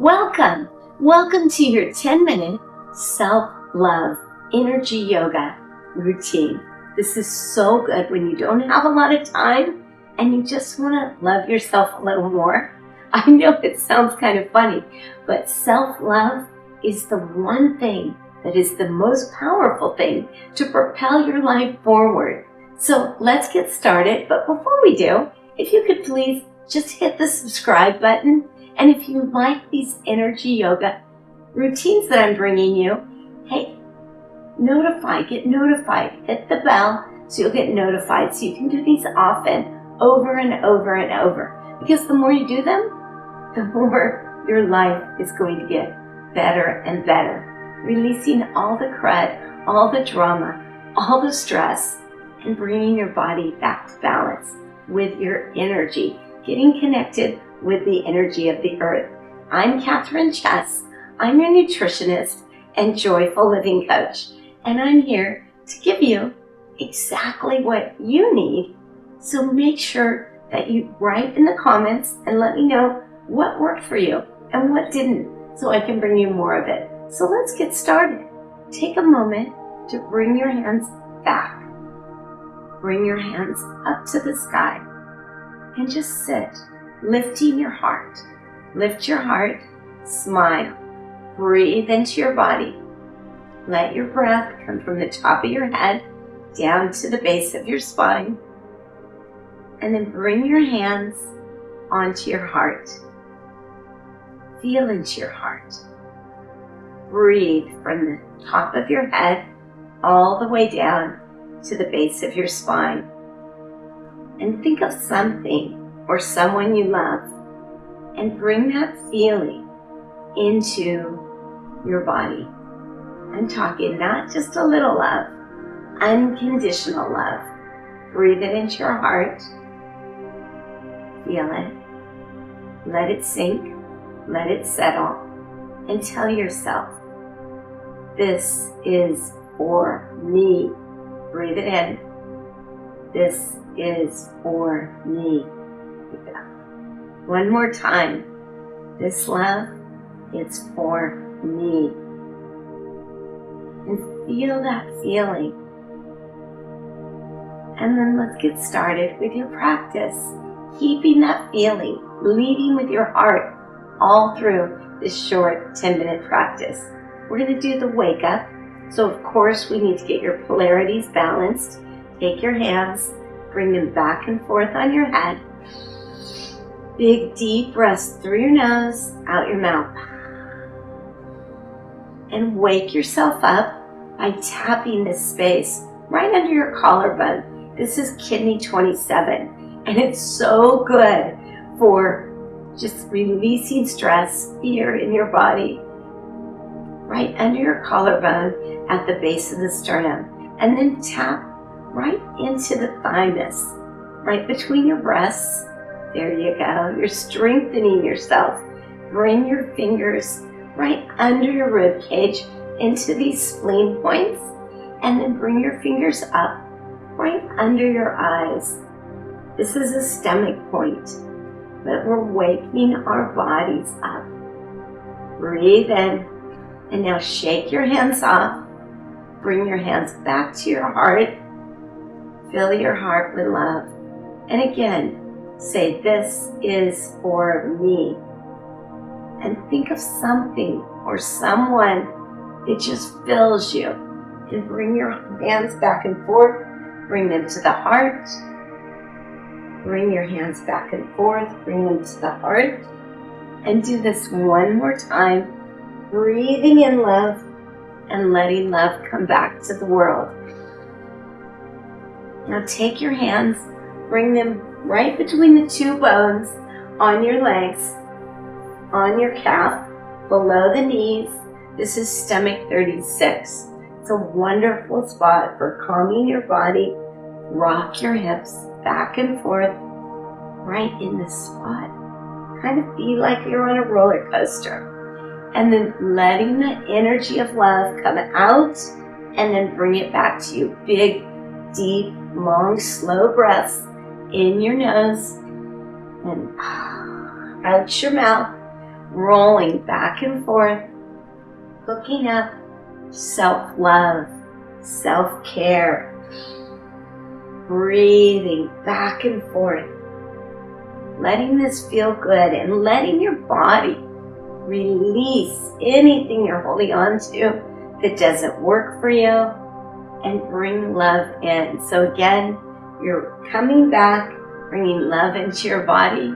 Welcome. Welcome to your 10-minute self-love energy yoga routine. This is so good when you don't have a lot of time and you just want to love yourself a little more. I know it sounds kind of funny, but self-love is the one thing that is the most powerful thing to propel your life forward. So let's get started. But before we do, if you could please just hit the subscribe button. And if you like these energy yoga routines that I'm bringing you, hey, get notified, hit the bell so you'll get notified so you can do these often, over and over and over. Because the more you do them, the more your life is going to get better and better. Releasing all the crud, all the drama, all the stress, and bringing your body back to balance with your energy, getting connected with the energy of the earth. I'm Catherine Chess. I'm your nutritionist and joyful living coach, and I'm here to give you exactly what you need. So make sure that you write in the comments and let me know what worked for you and what didn't, so I can bring you more of it. So let's get started. Take a moment to bring your hands back. Bring your hands up to the sky and just sit, lifting your heart. Lift your heart, smile, breathe into your body. Let your breath come from the top of your head down to the base of your spine. And then bring your hands onto your heart. Feel into your heart. Breathe from the top of your head all the way down to the base of your spine. And think of something or someone you love and bring that feeling into your body. I'm talking not just a little love, unconditional love. Breathe it into your heart. Feel it. Let it sink. Let it settle. And tell yourself, this is for me. Breathe it in. This is for me. One more time. This love is for me. And feel that feeling. And then let's get started with your practice. Keeping that feeling, leading with your heart all through this short 10-minute practice. We're going to do the wake up. So of course we need to get your polarities balanced. Take your hands, bring them back and forth on your head. Big deep breaths through your nose, out your mouth. And wake yourself up by tapping this space right under your collarbone. This is kidney 27, and it's so good for just releasing stress, fear in your body. Right under your collarbone at the base of the sternum. And then tap right into the thymus, right between your breasts. There you go. You're strengthening yourself. Bring your fingers right under your rib cage into these spleen points, and then bring your fingers up right under your eyes. This is a stomach point, but we're waking our bodies up. Breathe in, and now shake your hands off. Bring your hands back to your heart. Fill your heart with love. And again, say, this is for me. And think of something or someone that just fills you. And bring your hands back and forth. Bring them to the heart. Bring your hands back and forth. Bring them to the heart. And do this one more time. Breathing in love and letting love come back to the world. Now take your hands, bring them right between the two bones on your legs, on your calf, below the knees. This is stomach 36. It's a wonderful spot for calming your body. Rock your hips back and forth right in this spot. Kind of be like you're on a roller coaster. And then letting the energy of love come out and then bring it back to you. Big, deep, long, slow breaths in your nose and out your mouth. rolling back and forth, hooking up self-love, self-care, breathing back and forth, letting this feel good and letting your body release anything you're holding on to that doesn't work for you and bring love in. So again, you're coming back, bringing love into your body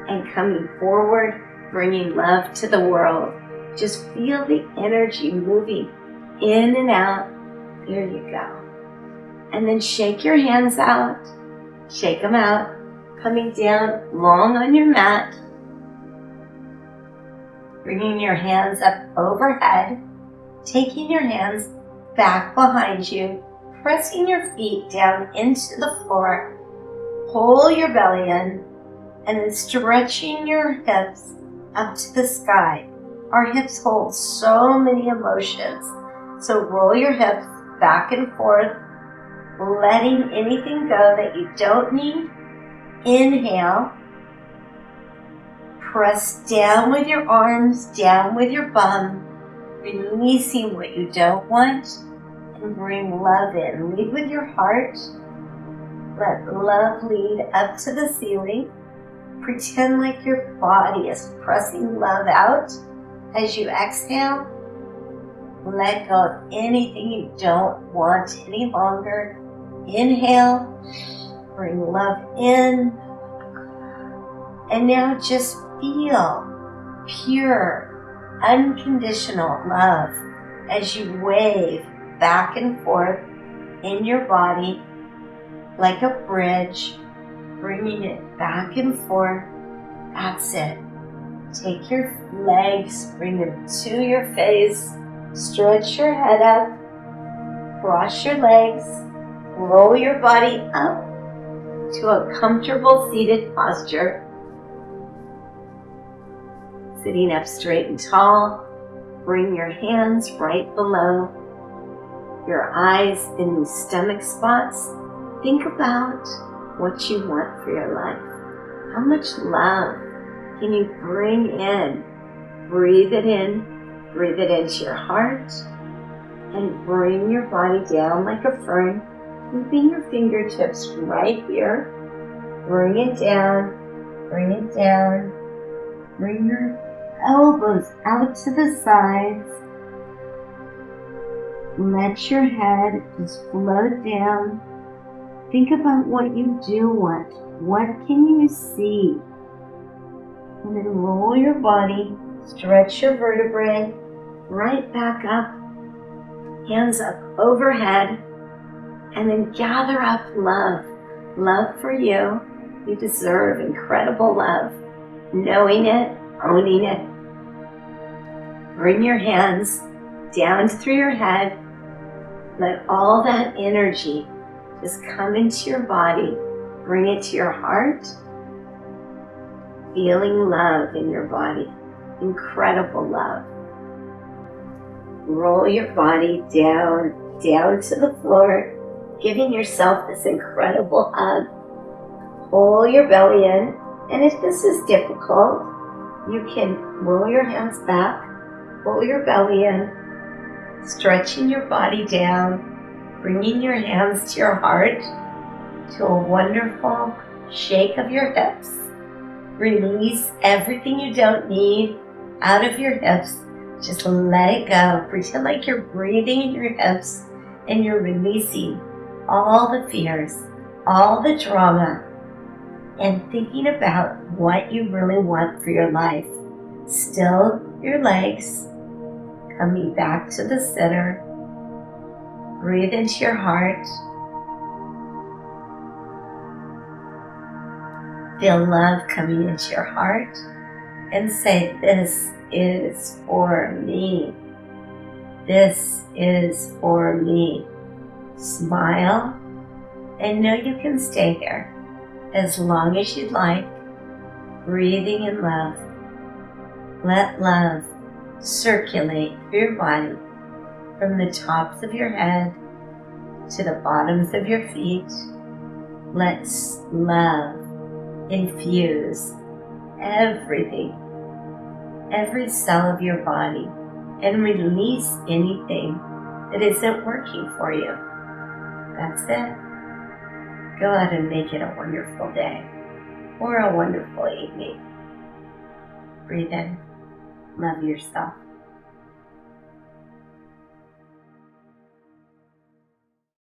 and coming forward, bringing love to the world. Just feel the energy moving in and out. There you go. And then shake your hands out. Shake them out. Coming down long on your mat. Bringing your hands up overhead. Taking your hands back behind you. Pressing your feet down into the floor. Pull your belly in. And then stretching your hips up to the sky. Our hips hold so many emotions. So roll your hips back and forth, letting anything go that you don't need. Inhale. Press down with your arms, down with your bum, releasing what you don't want, and bring love in. Lead with your heart. Let love lead up to the ceiling. Pretend like your body is pressing love out. As you exhale, let go of anything you don't want any longer. Inhale, bring love in, and now just feel pure, unconditional love as you wave back and forth in your body like a bridge, bringing it back and forth. That's it. Take your legs, bring them to your face, stretch your head up, cross your legs, roll your body up to a comfortable seated posture. Sitting up straight and tall, bring your hands right below your eyes in these stomach spots. Think about what you want for your life. How much love can you bring in? Breathe it into your heart, and bring your body down like a fern, keeping your fingertips right here. Bring it down, bring it down. Bring your elbows out to the sides. Let your head just float down. Think about what you do want. What can you see? And then roll your body, stretch your vertebrae, right back up, hands up overhead, and then gather up love. Love for you. You deserve incredible love. Knowing it, owning it. Bring your hands down through your head. Let all that energy just come into your body. Bring it to your heart. Feeling love in your body. Incredible love. Roll your body down to the floor, giving yourself this incredible hug. Pull your belly in, and if this is difficult, you can roll your hands back, pull your belly in, stretching your body down, bringing your hands to your heart, to a wonderful shake of your hips. Release everything you don't need out of your hips. Just let it go. Pretend like you're breathing in your hips and you're releasing all the fears, all the drama, and thinking about what you really want for your life. Still your legs, coming back to the center. Breathe into your heart. Feel love coming into your heart and say, this is for me. This is for me. Smile and know you can stay there as long as you'd like, breathing in love. Let love circulate through your body from the tops of your head to the bottoms of your feet. Let love infuse everything every cell of your body and release anything that isn't working for you. That's it. Go out and make it a wonderful day or a wonderful evening. Breathe in. Love yourself.